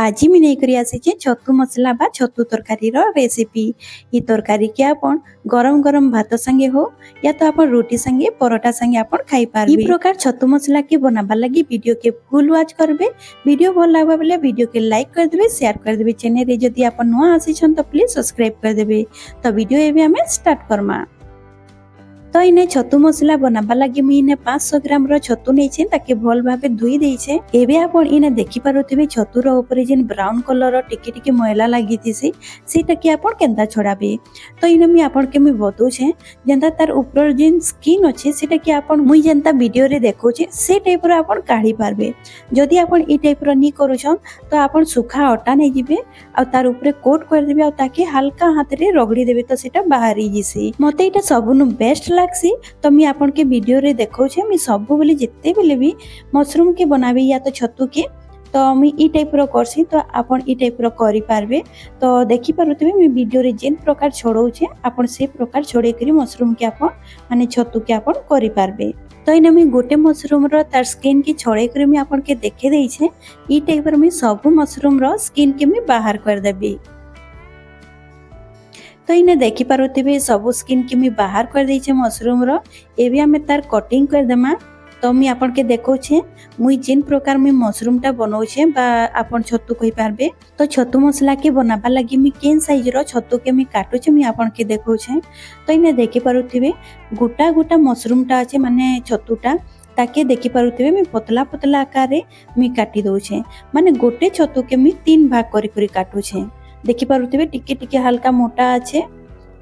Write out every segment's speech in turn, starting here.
आज मैं नहीं आसी छतु मसला बा छतु तरकारी रेसिपी। ये तरकारी के आपण गरम गरम भात संगे हो या तो आपण रोटी संगे परोटा संगे आपण खाई पारबे। ई प्रकार छतु मसला के बनाबा लगी वीडियो के फुल वॉच करबे। वीडियो भल लागबा बेले वीडियो के लाइक कर देबे, शेयर कर देबे। चैनल रे जदी आपण नुआ आसी छन तो प्लीज सब्सक्राइब कर देबे। तो वीडियो एबे हमें स्टार्ट करमा। तो इने छतु मसला बनाबा लगी मुई इने 500 ग्राम रो छतु नै छै ताकि भल भाबे धुई देई छै। एबे आपण इने देखि पारुथिबे छतु रो ऊपर जेन ब्राउन कलर रो टिके टिके मैला लागि थिसी सेटा के आपण केंदा छोड़ाबे। तो इने मी आपण के मी बतौ छै जेंता तार ऊपर जेन स्किन अछि सेटा के आपण मुई जेंता वीडियो रे देखौ छै से टाइप रो आपण काढी पारबे। जदि आपण ई टाइप रो नी करू छन तो आपण सुखा आटा नै जिबे आ तार ऊपर कोट कर देबे आ ताके हल्का हाथ रे रगड़ी देबे तो सेटा बाहरी जिसी। मते एटा सबनु बेस्ट लाक्सी। तो मैं आपन के वीडियो रे देखौ छे मैं सब बेले जिते बेले भी मशरूम के बनाबे या तो छतु के तो मैं ई टाइप रो करसी। तो आपन ई टाइप रो करि पारबे। तो देखि पारुथिबे मैं वीडियो रे जेन प्रकार छोड़ौ छे आपन से प्रकार छोड़े करी मशरूम के आपन माने छतु के आपन करि पारबे। तो इने मैं गोटे मशरूम रो तार स्किन की छोड़े करी मैं आपन के देखे देई छे। ई टाइप रो मैं सब मशरूम रो स्किन के मैं बाहर कर देबी। तो इने देखि पारुथिबे सब स्किन के मैं बाहर कर देई छे मशरूम रो। एबे हमें तार कटिंग कर देमा। तो मैं आपन के देखौ छे मुई जेन प्रकार मैं मशरूम टा बनौ छे बा आपन छतु कहि पारबे। तो छतु मसला के बनाबा लागि मैं केन साइज रो छतु के मैं काटू छे मैं आपन के देखौ छे। तो इने देखि पारुथिबे गोटा गोटा मशरूम टा আছে माने छतुटा ताके देखि पारुथिबे मैं पतला पतला आकार रे मैं काटी दउ छे। माने गोटे छतु के मैं 3 भाग करी करी काटू छे। देखि पारुथिबे टिके टिके हल्का मोटा আছে।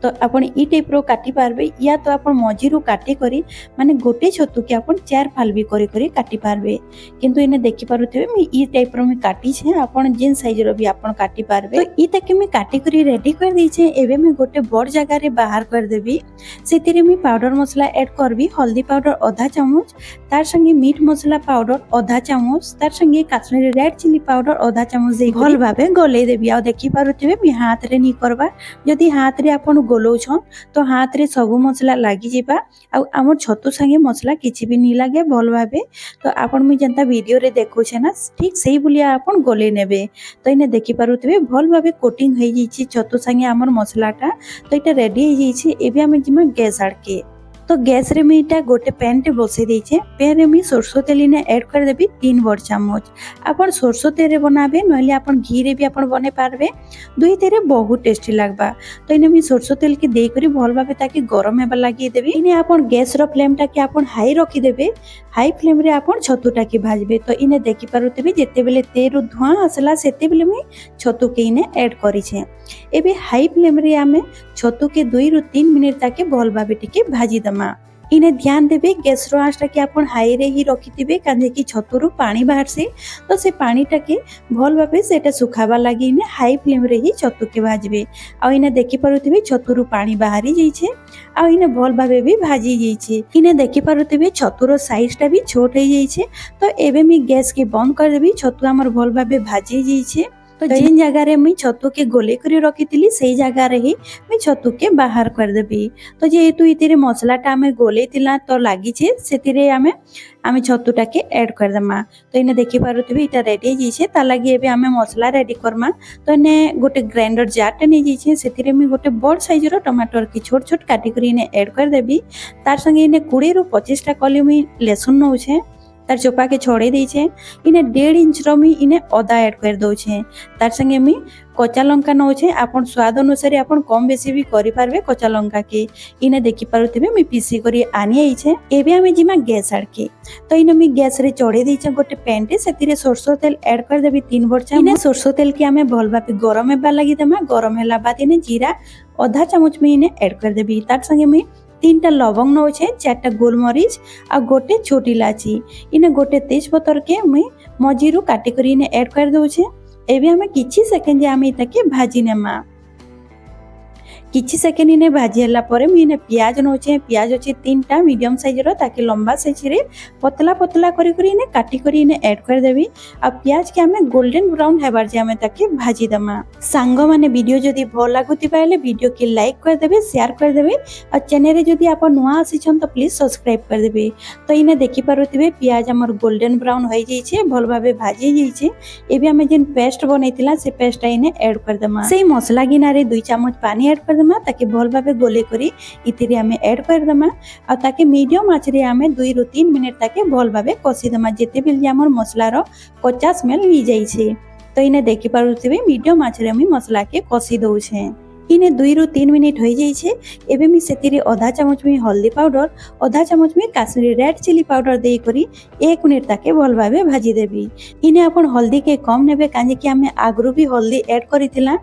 तो आपण ई टाइप रो काटी पारबे या तो आपण मझी रो काटी करी माने गोटे छतु के आपण 4 फाल भी करी करी काटी पारबे। किंतु इने देखि पारुथिबे मैं ई टाइप रो मैं काटी छे आपण जेन साइज रो भी आपण काटी पारबे। तो ई तक मैं काटी करी रेडी कर दै छे। एबे मैं गोटे बड़ जगह रे बाहर कर देबी। सेतिरे मैं पाउडर मसला ऐड करबी। हल्दी पाउडर आधा चामच, तार संगे मीट मसला पाउडर आधा चामच, तार संगे काश्मीरी रेड चिली पाउडर आधा चामच दे भल भाबे गले देबी। आ देखि पारुथिबे मैं हाथ रे नी करबा। जदि हाथ रे आपण गोलो छन तो हाथ रे सब मसला लागि जेबा आ हमर छतु संगे मसला किछि भी नी लागे भल भाबे। तो आपण मी जनता वीडियो रे देखौ छे ना ठीक सही बुलिया आपण गोले नेबे। तो इने देखि पारुथिबे भल भाबे कोटिंग होई जैछि छतु संगे हमर मसलाटा। तो इटा रेडी होई जैछि। एबे हम जिमा गैस आड़के। तो गैस रे मैं इटा गोटे पैन टे बसे दै छे। पैन रे मैं सरसो तेल ने ऐड कर देबी 3 बड़ चामच। आपण सरसो तेल रे बनाबे नहले आपण घी रे भी आपण बने पारबे। दुई तेरे बहुत टेस्टी लागबा। तो इने मैं सरसो तेल के देई करी भल भाबे ताकि गरम हेबा लागि देबी। इने आपण गैस रो फ्लेम टा के आपण हाई रखी देबे। हाई फ्लेम रे आपण छतु टा के भाजबे। तो इने देखि पारुथिबे जेते बेले तेरु धुआं आसला सेते बेले मैं छतु के इने ऐड करी छे। एबे हाई फ्लेम रे आमे छतु के 2 रु 3 मिनिट ताके भल भाबे टिके भाजी दमा। इने ध्यान देबे गैस रो आंच टाके आपण हाई रे ही रखिथिबे काजे कि छतु रो पानी बाहर से। तो से पानी टाके भल भाबे सेटा सुखाबा लागि इने हाई फ्लेम रे ही छतु के भाजबे। आ इने देखि पारुथिबे छतु रो पानी बाहरी जाई छे आ इने भल भाबे भी भाजी जाई छे। इने देखि पारुथिबे छतु रो साइज टा भी छोट हो जाई छे। तो एबे मी गैस के बंद कर देबी। छतु हमर भल भाबे भाजी जाई छे। तो जेन जगह रे मैं छतु के गोले करी रखिथिली सेही जगह रे ही मैं छतु के बाहर कर देबी। तो जेहेतु इतिरे मसला टा हमें गोले तिला तो लागि छे सेतिरे हमें छतु टा के ऐड कर देमा। तो इने देखि पारुथिबे इटा रेडी जे छे ता लागि एबे हमें मसला रेडी करमा। तो इने गोटे ग्राइंडर जार टा नै जे छे सेतिरे मैं गोटे बड़ साइज रो टमाटर की छोट छोट काटी करी इने ऐड कर देबी। तार संगे इने 20 रु 25 टा कली मैं लहसुन नौ छे तार चोपा के छोड़े दै छे। इने 1.5 इंच रो मी इने अदा ऐड कर दउ छे। तार संगे मी कच्चा लंका नौ छे। आपण स्वाद अनुसार आपण कम बेसी भी करि पारबे कच्चा लंका के। इने देखि पारुथिबे मी पीसी करी आनी आई छे। एबे हमें जिमा गैस आड़के। तो इने मी गैस रे चढ़े दै छे गोटे पैन टे सेतिरे सरसो तेल ऐड कर देबी 3 बड़ चामच। इने सरसो तेल के हमें भल भाबे गरम हेबा लागि देमा। गरम होला बाद इने जीरा आधा चामच में इने ऐड कर देबी। तार संगे मी 3 टा लवंग नौ छे, 4 टा गोलमरीच आ गोटे छोटी इलाची। इने गोटे तेज पत्तर के मैं मजीरू काटी करी इने ऐड कर दउ छे। एबे हमें किछि सेकंड जे हमें इताके भाजी नेमा। किछि सेकेंड इने भाजी हला परे मुझे इने प्याज नौचे प्याज अच्छे 3टा मीडियम साइज रो ताकि लंबा साइज रे पतला पतला करी करी इने काटी करी इने ऐड कर देबी आ प्याज के हमें गोल्डन ब्राउन हेबार जे हमें ताकि भाजी दमा सांग माने वीडियो जदी भल लागुती पाइले वीडियो के लाइक कर देबे शेयर कर देबे और चैनल रे जदी आप नुआ आसीछन तो प्लीज सब्सक्राइब कर देबे। तो इने देखि पारुथिबे प्याज हमर गोल्डन ब्राउन होई जाई छे भल भाबे भाजी जाई छे एबे हमें जेन पेस्ट बनैतिला से पेस्ट इने ऐड कर दमा सेही मसला गिना रे 2 चम्मच पानी ऐड कर दमा ताकि भल भाबे गोले करी इतिरे हमें ऐड कर दमा आ ताकि मीडियम आंच रे हमें 2 ରୁ 3 मिनिट ताकि भल भाबे कसी दमा जेते बेल हमर मसला रो कच्चा स्मेल नी जाई छे। तो इने देखि पारुथिबे मीडियम आंच रे हम मसला के कसी दउ छे इने 2 ରୁ 3 मिनिट होई जाई छे एबे मी सेतिरे आधा चम्मच में हल्दी पाउडर आधा चम्मच में काश्मीरी रेड चिली पाउडर दे करी 1 मिनिट ताके भल भाबे भाजी देबी। इने आपण हल्दी के कम नेबे काजे कि हमें आगरु भी हल्दी ऐड करितिला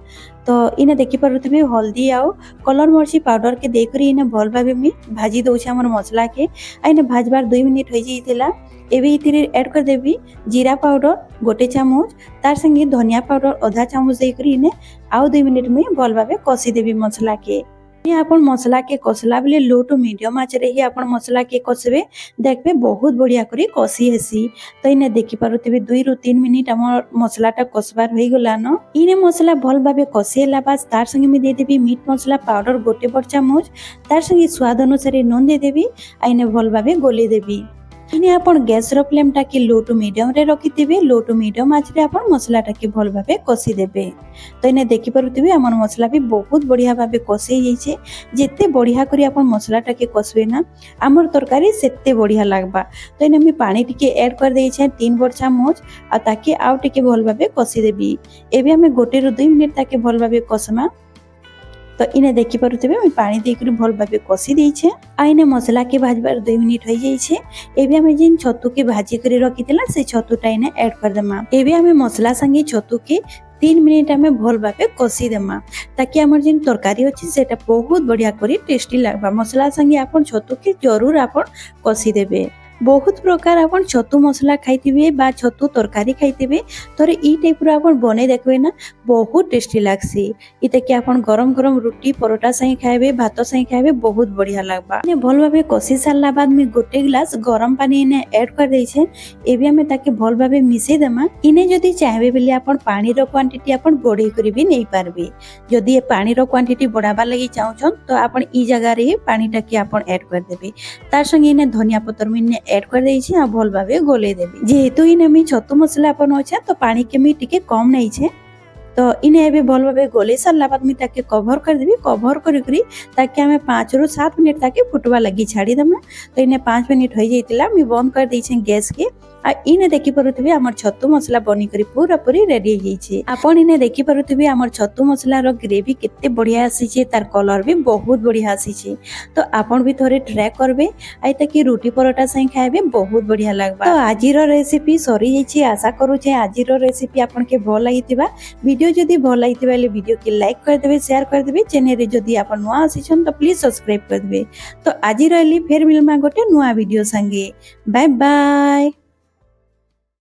तो इने देखि पारुथिबे हल्दी आउ कलर मर्ची पाउडर के दे करी इने भल भाबे मी भाजी दउ छे हमर मसला के आ इने भाजबार 2 मिनिट होई जाइतिला एबे इतिरे ऐड कर देबी जीरा पाउडर 1 चम्मच तार संगे धनिया पाउडर आधा चम्मच दे करी इने आउ 2 मिनिट में भल भाबे कसी देबी मसला के आपण मसला के कसला बेले लो टू मीडियम आंच रे ही आपण मसला के कसबे देखबे बहुत बढ़िया करी कसी हेसी। तो इने देखि पारुथिबे 2 ରୁ 3 मिनिट हमर मसलाटा कसबार होई गला न इने मसला भल भाबे कसीला बास तार संगे मी दे देबी मीट मसला पाउडर 1 बड़ चम्मच तार संगे स्वाद अनुसार नून दे देबी आ इने भल भाबे गोली देबी। इने आपण गैस रो फ्लेम टा के लो टू मीडियम रे रखिथिबे लो टू मीडियम आंच रे आपण मसला टा के भल भाबे कसी देबे। तो इने देखि पारुथिबे हमर मसला भी बहुत बढ़िया भाबे कसी जाई छे जेते बढ़िया करी आपण मसला टा के कसबे ना हमर तरकारी सेते बढ़िया लागबा। तो इने मी पानी टिके ऐड कर देई छे 3 बड़ चम्मच आ ताकि आउ टिके भल भाबे कसी देबी एबे हमें 1 ରୁ 2 मिनिट ताके भल भाबे कसमा। तो इने देखि पारुथिबे मी पानी दे करी भल भाबे कसी देई छे आ इने मसला के भाजबार 2 मिनिट होई जाई छे एबे हमें जिन छतु के भाजी करी रखितिला से छतुटा इने ऐड कर देमा एबे हमें मसला संगे छतु के 3 मिनिट हमें भल भाबे कसी देमा ताकि हमर जिन तरकारी अछि सेटा बहुत बढ़िया करी टेस्टी लागबा मसला संगे आपण छतु के जरूर आपण कसी देबे। बहुत प्रकार आपण छतु मसला खाइथिबे बा छतु तरकारी खाइथिबे तोरे ई टाइप रो आपण बने देखबे ना बहुत टेस्टी लागसी इते कि आपण गरम गरम रोटी परोटा सही खाइबे भात सही खाइबे बहुत बढ़िया लागबा। ने भल भाबे कसी सारला बाद में 1 गिलास गरम पानी इने ऐड कर देई छे एबे हमें ताके भल भाबे मिसै देमा इने जदी चाहबे बेले आपण पानी रो क्वांटिटी आपण बढै करी भी नै पारबे जदी ए पानी रो क्वांटिटी बढ़ाबा लागि चाहछन तो आपण ई जगह रे पानी टा के आपण ऐड कर देबे तार संगे इने धनिया पत्तर में ऐड कर देई छी आ भल भाबे गोले देबे जेहेतु इने मी छतु मसला अपन होछे तो पानी के मी टिके कम नै छे तो इने एबे भल भाबे गोले सारला बाद मी ताके कवर कर देबी कवर करी करी ताकि हमें 5 ରୁ 7 मिनिट ताके फुटवा लगी छाड़ी दमा। तो इने 5 मिनिट होई जाइतिला मी बंद कर देई छे गैस के आ इने देखि पारुथिबे हमर छतु मसला बनी करी पूरा पूरी रेडी होई छे आपण इने देखि पारुथिबे हमर छतु मसला रो ग्रेवी केते बढ़िया आसी छे तार कलर भी बहुत बढ़िया आसी छे। तो आपण भी थोड़े ट्राई करबे आइ ताकि रोटी परोटा सही खाइबे बहुत बढ़िया लागबा। तो आजि रो रेसिपी सरी जाई छे आशा करू छे आजि रो रेसिपी आपण के भल लागितिबा वीडियो जदी भल लागितिबा ले वीडियो के लाइक कर देबे शेयर कर देबे चैनल रे जदी आपण नुआ आसीछन तो प्लीज सब्सक्राइब कर देबे। तो आजि रहली फेर मिलमा गोटे नुआ वीडियो संगे बाय बाय।